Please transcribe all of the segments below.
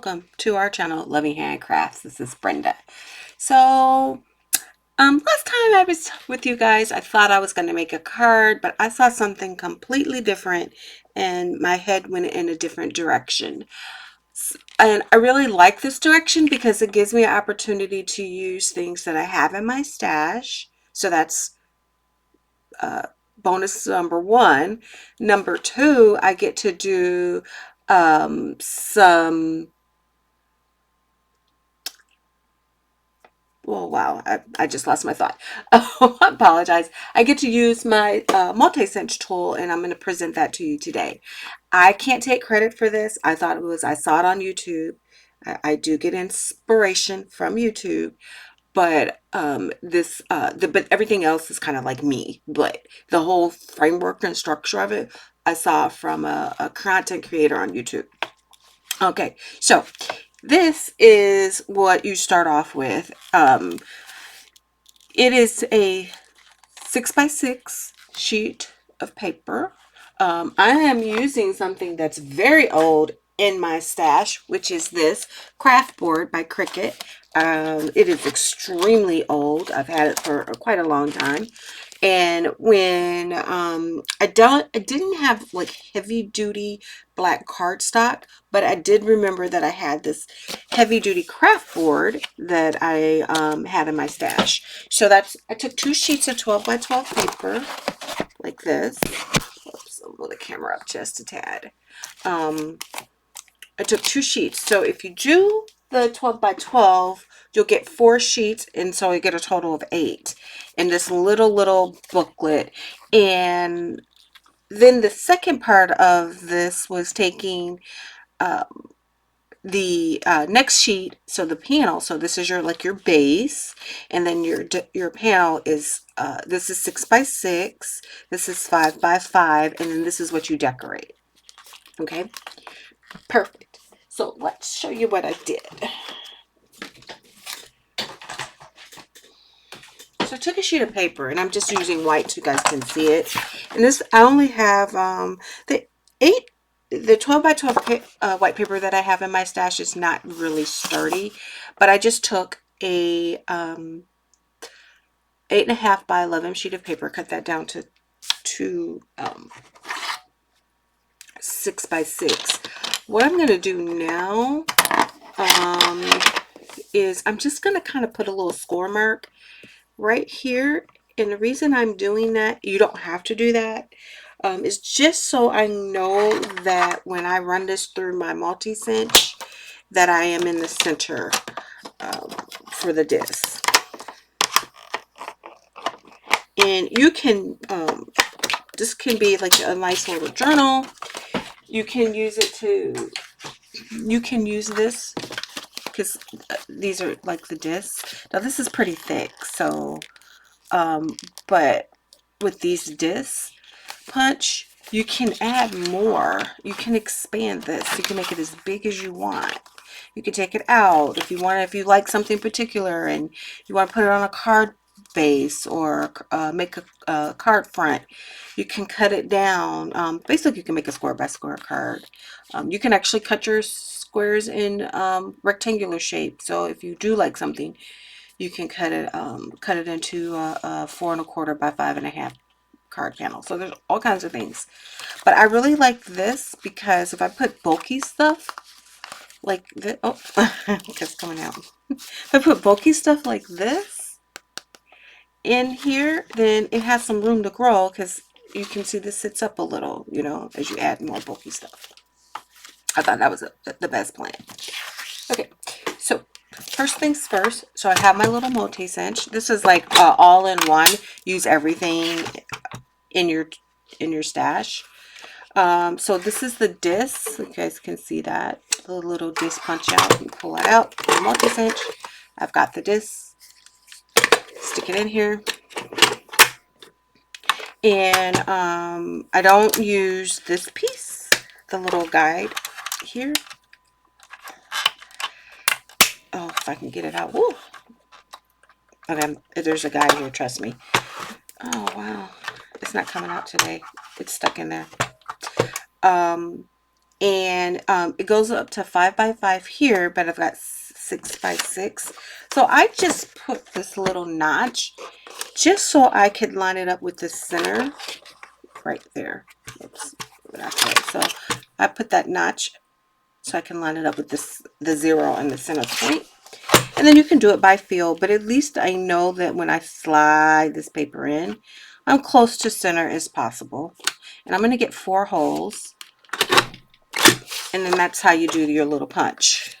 welcome to our channel, Loving Hand Crafts. This is Brenda. So, last time I was with you guys, I thought I was going to make a card, but I saw something completely different and my head went in a different direction. And I really like this direction because it gives me an opportunity to use things that I have in my stash. So that's bonus number one. Number two, I get to do some, oh wow, I just lost my thought. Oh, I apologize. I get to use my Multi Cinch tool, and I'm going to present that to you today. I can't take credit for this. I saw it on YouTube. I do get inspiration from YouTube, but but everything else is kind of like me. But the whole framework and structure of it, I saw from a content creator on YouTube. Okay, so this is what you start off with. It is a 6x6 sheet of paper. I am using something that's very old in my stash, which is this Kraft board by Cricut. It is extremely old. I've had it for quite a long time. And when I didn't have like heavy duty black cardstock, but I did remember that I had this heavy duty craft board that I had in my stash. So I took 2 sheets of 12 by 12 paper like this. Oops, I'll move the camera up just a tad. I took 2 sheets. So if you do the 12 by 12, you'll get 4 sheets, and so you get a total of 8 in this little booklet. And then the second part of this was taking the next sheet, so the panel, so this is your base, and then your panel is this is 6x6, this is 5x5, and then this is what you decorate. Okay, perfect. So let's show you what I did. So I took a sheet of paper, and I'm just using white so you guys can see it. And this, I only have the 12 by 12 white paper that I have in my stash is not really sturdy, but I just took a 8.5 by 11 sheet of paper, cut that down to 6x6. What I'm going to do now is I'm just going to kind of put a little score mark right here. And the reason I'm doing that, you don't have to do that, is just so I know that when I run this through my Multi Cinch, that I am in the center for the disc. And you can, this can be like a nice little journal. You can use it to, you can use this because these are like the discs. Now this is pretty thick, so but with these discs punch, you can add more. You can expand this. You can make it as big as you want. You can take it out if you want. If you like something particular and you want to put it on a card base or make a card front, you can cut it down. Basically, you can make a square by square card. You can actually cut your squares in rectangular shape. So if you do like something, you can cut it into a 4 1/4 by 5 1/2 card panel. So there's all kinds of things, but I really like this because if I put bulky stuff like this, oh, it's coming out. If I put bulky stuff like this in here, then it has some room to grow because you can see this sits up a little, you know, as you add more bulky stuff. I thought that was the best plan. Okay, so first things first, so I have my little Multi Cinch. This is like all in one. Use everything in your stash. So this is the disc. You guys can see that the little disc punch out. You pull it out. The Multi Cinch. I've got the disc. Stick it in here. And I don't use this piece, the little guide here. Oh, if I can get it out. Woo. Okay, there's a guide here, trust me. Oh, wow. It's not coming out today. It's stuck in there. and it goes up to 5 by 5 here, but I've got 6 by 6. So I just put this little notch just so I could line it up with the center right there. Oops. Okay, so I put that notch so I can line it up with this, the 0 and the center point. And then you can do it by feel, but at least I know that when I slide this paper in, I'm close to center as possible. And I'm going to get 4 holes. And then that's how you do your little punch.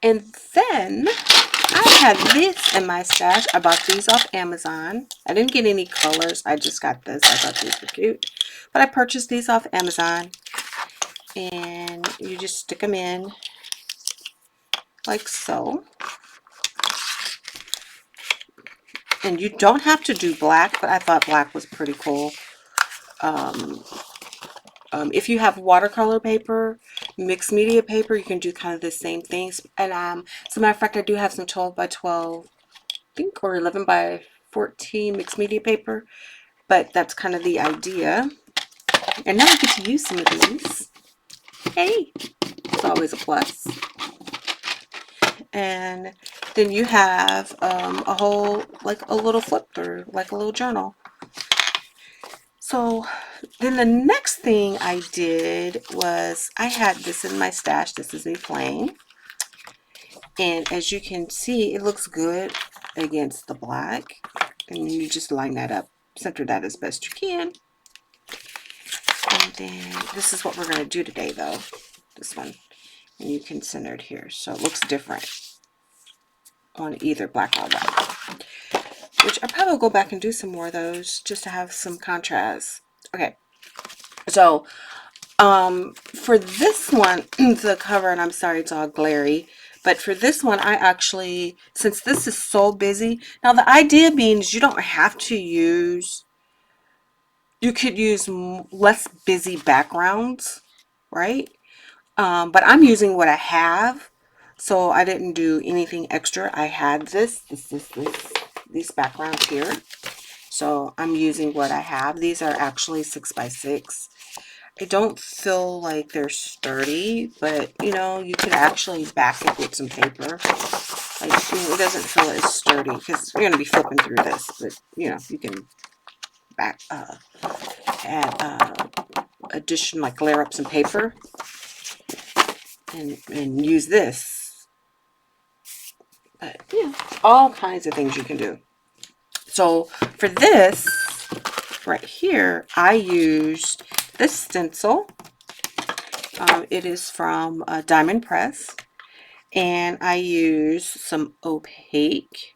And then I had this in my stash. I bought these off Amazon. I didn't get any colors. I just got this. I thought these were cute. But I purchased these off Amazon. And you just stick them in like so. And you don't have to do black, but I thought black was pretty cool. If you have watercolor paper, mixed media paper, you can do kind of the same things. And as a matter of fact, I do have some 12 by 12, I think, or 11 by 14 mixed media paper. But that's kind of the idea. And now I get to use some of these. Hey, it's always a plus. And then you have a whole, like a little flip through, like a little journal. So then the next thing I did was I had this in my stash. This is a plain. And as you can see, it looks good against the black. And you just line that up, center that as best you can. And then this is what we're going to do today, though. This one. And you can center it here. So it looks different on either black or white. Which I probably will go back and do some more of those just to have some contrast. Okay. So for this one, the cover, and I'm sorry it's all glary, but for this one, I actually, since this is so busy, now the idea being is you don't have to use, you could use less busy backgrounds, right? But I'm using what I have, so I didn't do anything extra. I had these backgrounds here, so I'm using what I have. These are actually 6 by 6. I don't feel like they're sturdy, but you know, you could actually back it with some paper. Like, you know, it doesn't feel as sturdy because you're going to be flipping through this, but you know, you can back add addition, like layer up some paper and use this. But yeah, all kinds of things you can do. So for this right here, I used this stencil. It is from Diamond Press, and I use some opaque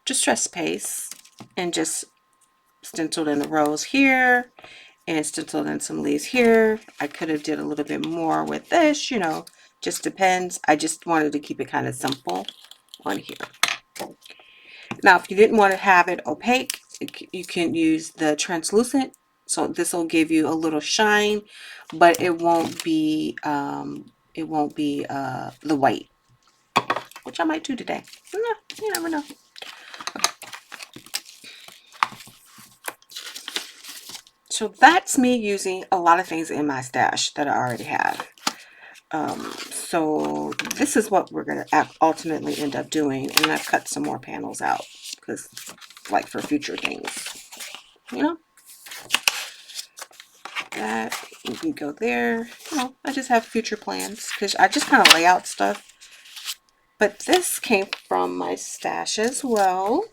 distress paste and just stenciled in the rows here and stenciled in some leaves here. I could have did a little bit more with this, you know, just depends. I just wanted to keep it kind of simple on here. Now, if you didn't want to have it opaque, you can use the translucent. So this will give you a little shine, but it won't be the white, which I might do today. You never know. So that's me using a lot of things in my stash that I already have. So this is what we're going to ultimately end up doing, and I've cut some more panels out because, like, for future things, you know. That you can go there. You know, I just have future plans because I just kind of lay out stuff. But this came from my stash as well.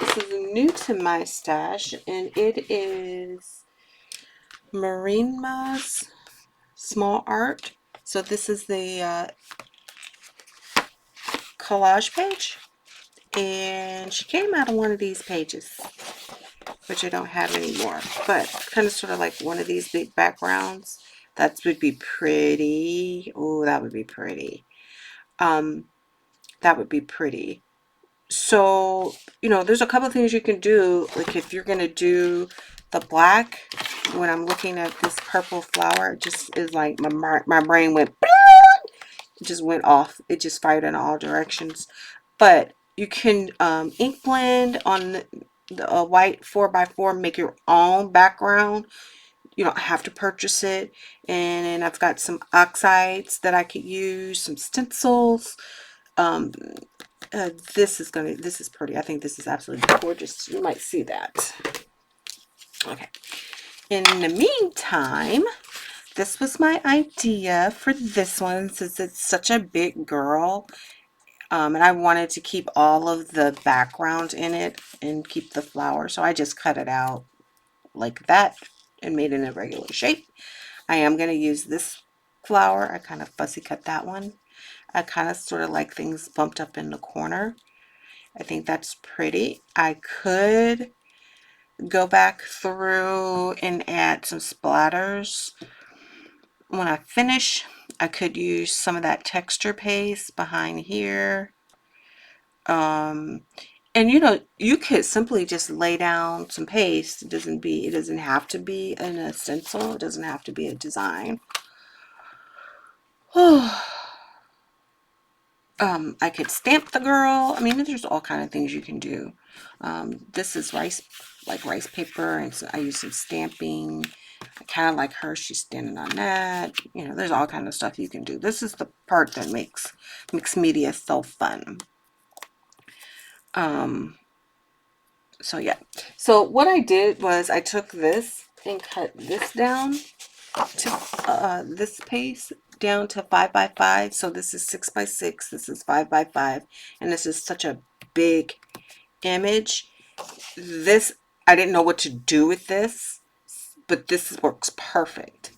This is new to my stash, and it is Marima's Small Art. So this is the collage page, and she came out of one of these pages, which I don't have anymore, but kind of sort of like one of these big backgrounds. That would be pretty. Oh, that would be pretty. That would be pretty. So, you know, there's a couple of things you can do. Like if you're going to do the black, when I'm looking at this purple flower, it just is like my brain went, it just went off. It just fired in all directions. But you can ink blend on the white 4x4, make your own background. you don't have to purchase it. And I've got some oxides that I could use, some stencils. This is pretty. I think this is absolutely gorgeous. You might see that. Okay. In the meantime, this was my idea for this one, since it's such a big girl. And I wanted to keep all of the background in it and keep the flower. So I just cut it out like that and made it in a regular shape. I am going to use this flower. I kind of fussy cut that one. I kind of sort of like things bumped up in the corner. I think that's pretty. I could go back through and add some splatters. When I finish, I could use some of that texture paste behind here. And you know, you could simply just lay down some paste. It doesn't have to be an stencil. It doesn't have to be a design. I could stamp the girl. I mean, there's all kind of things you can do. This is rice paper, and so I use some stamping. I kind of like her. She's standing on that. You know, there's all kind of stuff you can do. This is the part that makes mixed media so fun. So yeah. So what I did was I took this and cut this down to this paste down to 5 by 5. So this is 6 by 6. This is 5 by 5, and this is such a big image. This, I didn't know what to do with this, but this works perfect.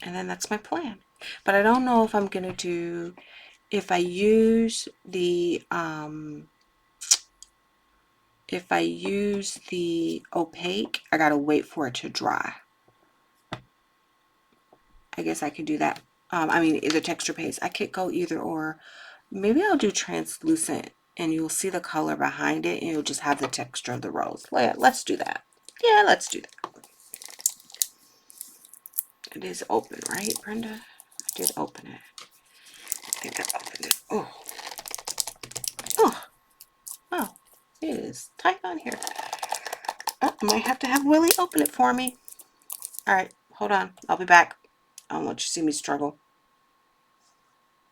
And then that's my plan. But I don't know if I'm gonna do, if I use the opaque, I gotta wait for it to dry. I guess I could do that. I mean, the texture paste. I could go either or. Maybe I'll do translucent, and you'll see the color behind it, and you'll just have the texture of the rose. Let's do that. Yeah, let's do that. It is open, right, Brenda? I did open it. I think I opened it. Oh. Oh. Oh. It is tight on here. Oh, I might have to have Willie open it for me. All right, hold on. I'll be back. I don't want you to see me struggle,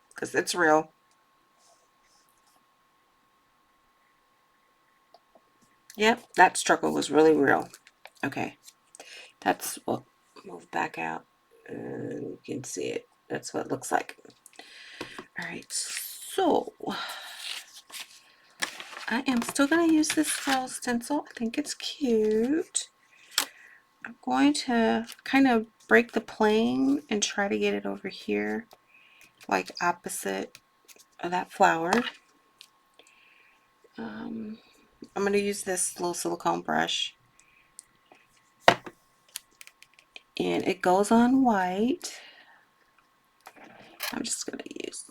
because it's real. Yep, that struggle was really real. Okay, that's what, move back out, and you can see it. That's what it looks like. All right, so I am still going to use this floral stencil. I think it's cute. I'm going to kind of break the plane and try to get it over here, like opposite of that flower. I'm going to use this little silicone brush, and it goes on white. I'm just going to use,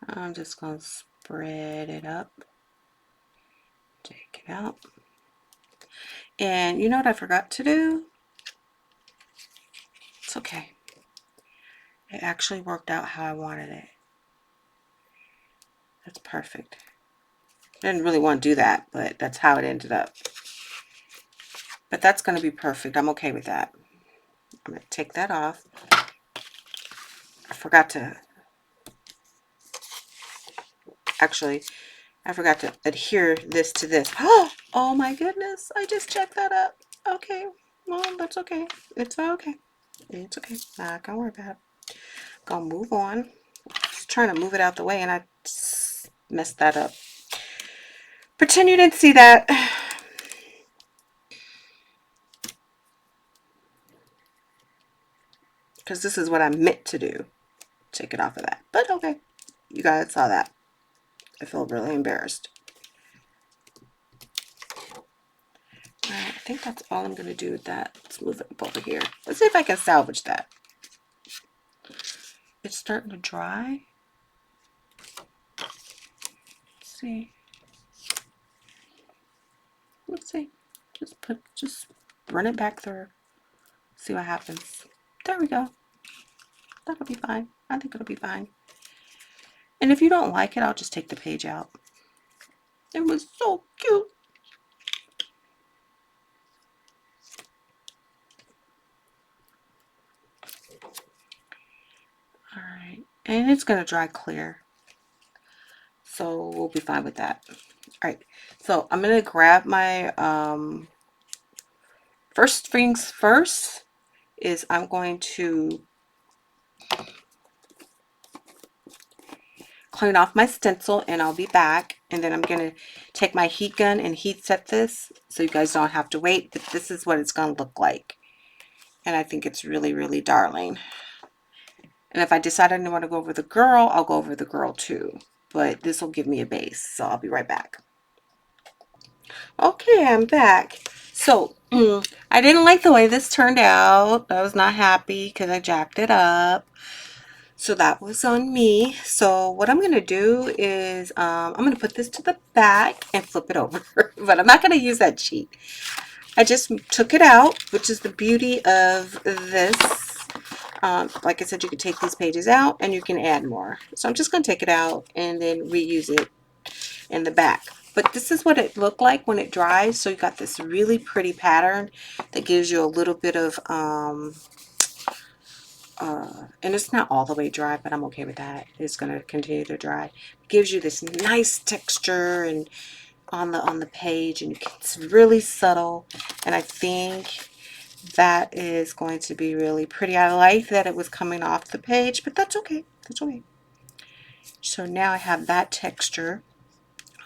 I'm just going to spread it up, take it out. And you know what I forgot to do? It's okay. It actually worked out how I wanted it. That's perfect. I didn't really want to do that, but that's how it ended up. But that's going to be perfect. I'm okay with that. I'm going to take that off. I forgot to adhere this to this. Oh my goodness. I just checked that up. Okay. Well, that's okay. It's okay. It's okay. Not gonna worry about it. Gonna move on. Just trying to move it out the way, and I messed that up. Pretend you didn't see that. Because this is what I meant to do. Take it off of that. But okay. You guys saw that. I feel really embarrassed. Alright, I think that's all I'm going to do with that. Let's move it up over here. Let's see if I can salvage that. It's starting to dry. Let's see. Let's see. Just run it back through. See what happens. There we go. That'll be fine. I think it'll be fine. And if you don't like it, I'll just take the page out. It was so cute. All right, and it's gonna dry clear, so we'll be fine with that. All right, so I'm gonna grab my first things first is I'm going to clean off my stencil, and I'll be back. And then I'm gonna take my heat gun and heat set this so you guys don't have to wait, but this is what it's gonna look like. And I think it's really, really darling. And if I decide I don't want to go over the girl, I'll go over the girl too. But this will give me a base, so I'll be right back. Okay, I'm back. So, I didn't like the way this turned out. I was not happy because I jacked it up. So that was on me. So what I'm going to do is I'm going to put this to the back and flip it over. But I'm not going to use that sheet. I just took it out, which is the beauty of this. Like I said, you can take these pages out and you can add more. So I'm just going to take it out and then reuse it in the back. But this is what it looked like when it dries. So you got this really pretty pattern that gives you a little bit of and it's not all the way dry, but I'm okay with that. It's going to continue to dry. It gives you this nice texture and on the page, and it's really subtle, and I think that is going to be really pretty. I like that it was coming off the page, but that's okay. That's okay. So now I have that texture.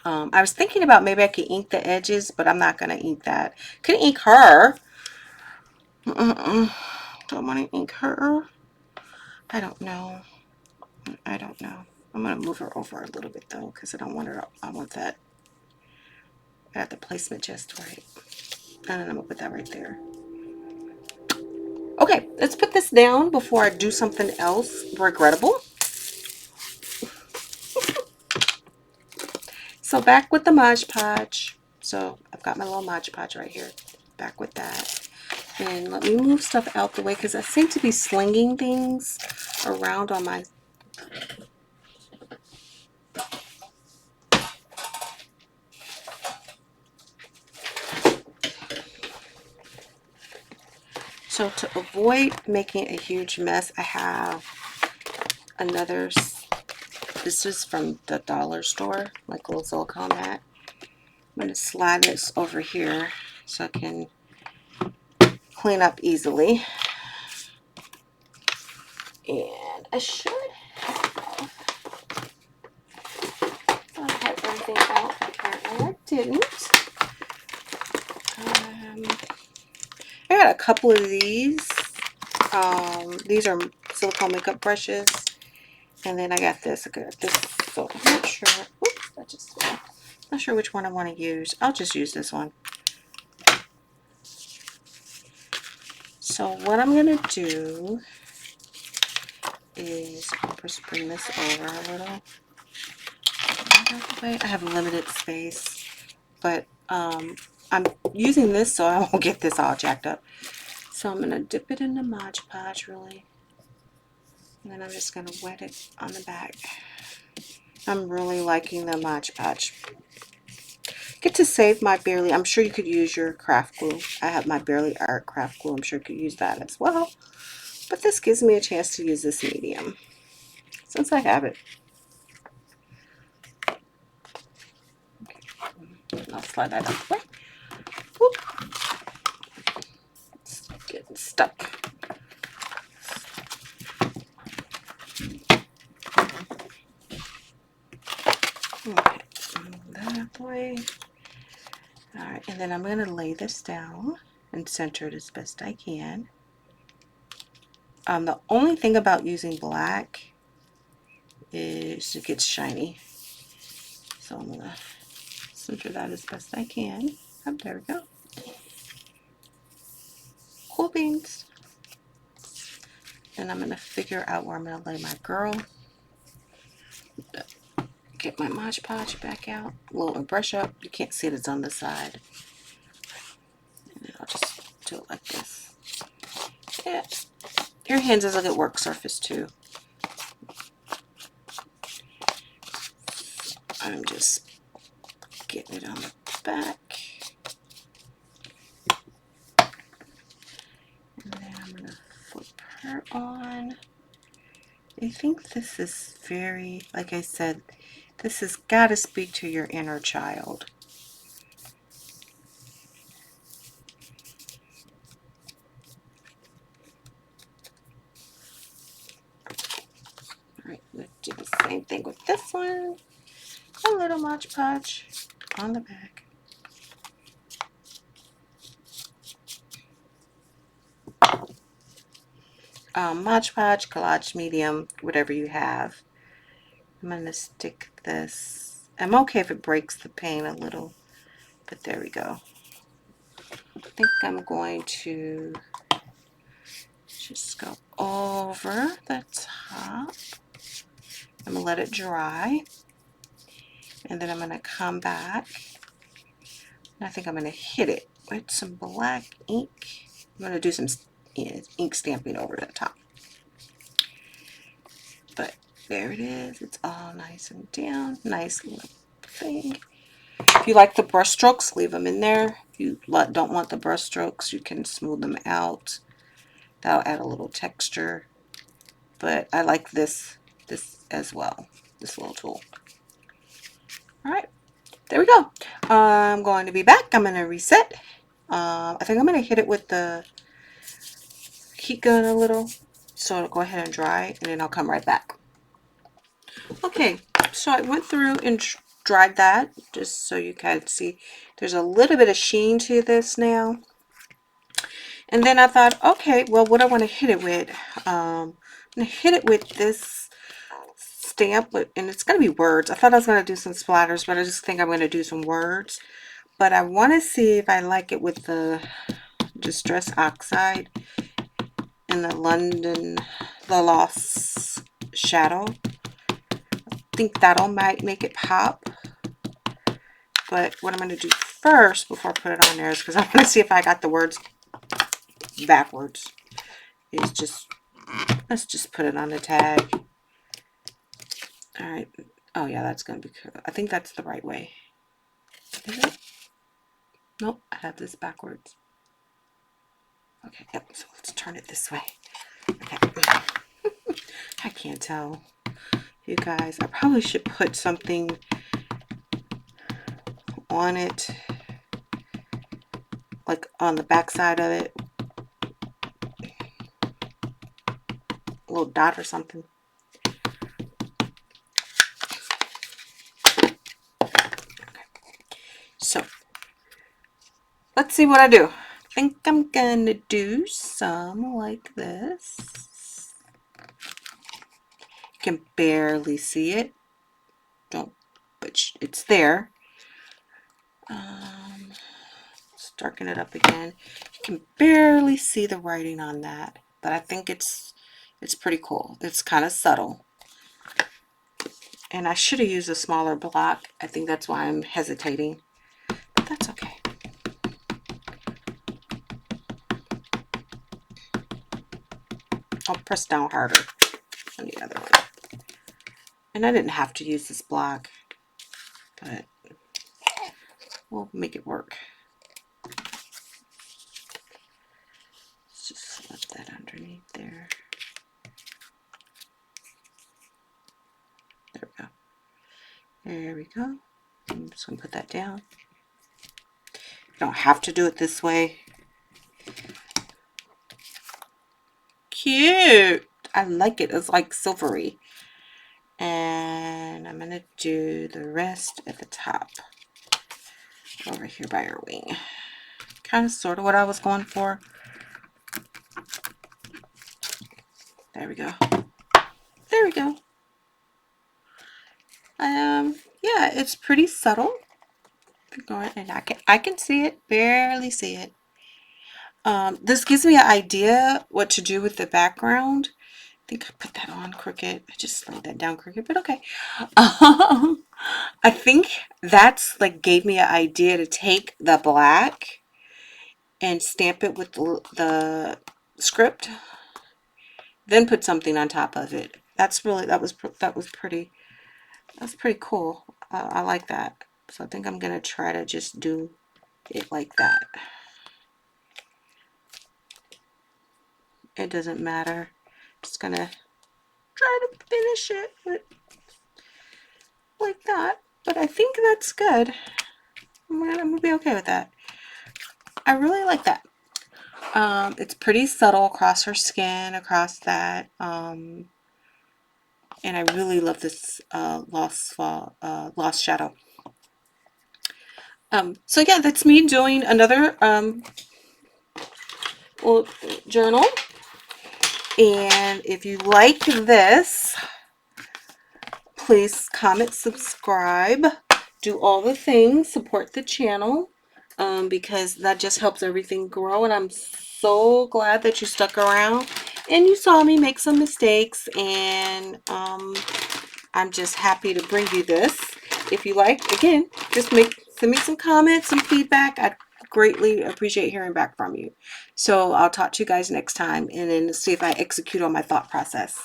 I was thinking about maybe I could ink the edges, but I'm not going to ink that. Could ink her. Don't want to ink her. I don't know. I don't know. I'm going to move her over a little bit though, because I don't want her, I want that. I got the placement just right. And then I'm going to put that right there. Okay, let's put this down before I do something else regrettable. So back with the Mod Podge. So I've got my little Mod Podge right here. Back with that. And let me move stuff out the way because I seem to be slinging things around on my... So to avoid making a huge mess, I have another... This is from the dollar store, like a little silicone mat. I'm going to slide this over here so I can clean up easily. And I should have everything out. Apparently I didn't. I got a couple of these. These are silicone makeup brushes. And then I got this. I got this. So I'm not sure. Oops, that just fell. Not sure which one I want to use. I'll just use this one. So what I'm going to do is just bring this over a little. I have limited space, but I'm using this so I won't get this all jacked up. So I'm going to dip it in the Mod Podge really, and then I'm just going to wet it on the back. I'm really liking the Mod Podge. Get to save my Barely. I'm sure you could use your craft glue. I have my Barely Art craft glue. I'm sure you could use that as well. But this gives me a chance to use this medium since I have it. Okay. I'll slide that out the way. Whoop. It's getting stuck. Okay, move that out the way. All right, and then I'm going to lay this down and center it as best I can. The only thing about using black is it gets shiny. So I'm going to center that as best I can. Oh, there we go. Cool beans. Then I'm going to figure out where I'm going to lay my girl. Get my Mod Podge back out. A little brush up. You can't see it, it's on the side. And then I'll just do it like this. Yeah. Your hands is a good work surface too. I'm just getting it on the back. And then I'm going to flip her on. I think this is very, like I said, this has got to speak to your inner child. All right, let's do the same thing with this one. A little Mod Podge on the back. Mod Podge, Collage Medium, whatever you have. I'm going to stick this. I'm okay if it breaks the paint a little, but there we go. I think I'm going to just go over the top. I'm going to let it dry. And then I'm going to come back. And I think I'm going to hit it with some black ink. I'm going to do some ink stamping over the top. But there it is. It's all nice and down. Nice little thing. If you like the brush strokes, leave them in there. If you don't want the brush strokes, you can smooth them out. That'll add a little texture. But I like this as well, this little tool. All right, there we go. I'm going to be back. I'm going to reset. I think I'm going to hit it with the heat gun a little, so it'll go ahead and dry, and then I'll come right back. Okay, so I went through and dried that, just so you can see there's a little bit of sheen to this now. And then I thought, okay, well, what I want to hit it with, I'm going to hit it with this stamp, and it's going to be words. I thought I was going to do some splatters, but I just think I'm going to do some words. But I want to see if I like it with the Distress Oxide and the Lost Shadow. I think that'll might make it pop. But what I'm going to do first before I put it on there is because I want to see if I got the words backwards. Is just, let's just put it on the tag. All right. Oh yeah, that's going to be cool. I think that's the right way. Is it? Nope, I have this backwards. Okay, yep, so let's turn it this way. Okay. I can't tell. You guys, I probably should put something on it, like on the back side of it. A little dot or something. Okay. So, let's see what I do. I think I'm gonna do some like this. You can barely see it. Don't, but it's there. Let's darken it up again. You can barely see the writing on that, but I think it's pretty cool. It's kind of subtle. And I should have used a smaller block. I think that's why I'm hesitating, but that's okay. I'll press down harder on the other one. And I didn't have to use this block, but we'll make it work. Let's just slip that underneath there. There we go. There we go. I'm just going to put that down. You don't have to do it this way. Cute. I like it. It's like silvery. And I'm going to do the rest at the top. Over here by her wing. Kind of sort of what I was going for. There we go. There we go. Yeah, it's pretty subtle. And I can see it, barely see it. This gives me an idea what to do with the background. I think I put that on crooked. I just laid that down crooked, but okay. I think that's like gave me an idea to take the black and stamp it with the script then put something on top of it. That's really, that's pretty cool. I like that. So I think I'm gonna try to just do it like that. It doesn't matter. Just gonna try to finish it like that. But I think that's good. I'm gonna be okay with that. I really like that. It's pretty subtle across her skin, across that. And I really love this lost shadow. So yeah, that's me doing another little journal. And if you like this, please comment, subscribe, do all the things, support the channel, because that just helps everything grow. And I'm so glad that you stuck around and you saw me make some mistakes. And I'm just happy to bring you this. If you like, again, just send me some comments, some feedback. I'd greatly appreciate hearing back from you. So I'll talk to you guys next time and then see if I execute on my thought process.